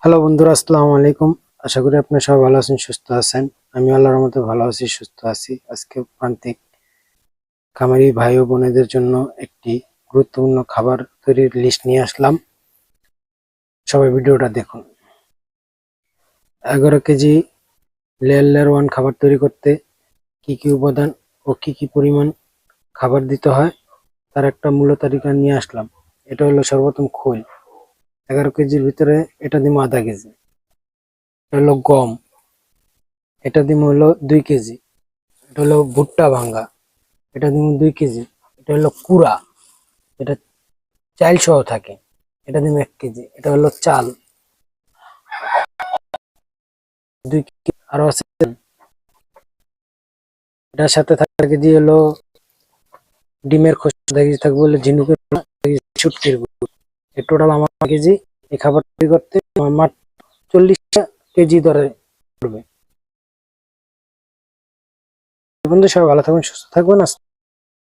Hello বন্ধুরা, আসসালামু আলাইকুম। আশা করি আপনারা সবাই ভালো আছেন, সুস্থ আছেন। আমি আল্লাহর রহমতে ভালো আছি, সুস্থ আছি। আজকে প্রান্তিক খামারি ভাই ও বোনেদের জন্য একটি গুরুত্বপূর্ণ খাবার তৈরির লিস্ট নিয়ে আসলাম। সবাই ভিডিওটা দেখুন। 11 কেজি লেয়ার ওয়ান খাবার তৈরি করতে কি কি উপাদান ও কি পরিমাণ খাবার দিতে হয় তার একটা মূল্য তালিকা নিয়ে আসলাম। এটা হলো সর্বপ্রথম খোল। 11 কেজির ভিতরে এটা দিব আধা কেজি। এটা হলো গম, এটা দিব হলো 2 কেজি। এটা হলো ভুট্টা ভাঙ্গা, এটা দিব 2 কেজি। এটা হলো কুড়া, এটা চাল সহ থাকে, এটা দিব 1 কেজি। এটা হলো চাল, 2 কেজি। আরো আছে, এটার সাথে কেজি হলো ডিমের খোসা, আধা কেজি থাকবে হলো ঝিনুকের শুটকির গুঁড়ো। এই টোটাল আমার কেজি। এই খাবার তৈরি করতে আমার মাত্র 40 কেজি ধরে পড়বে। বন্ধু সবাই ভালো থাকবেন, সুস্থ থাকবেন।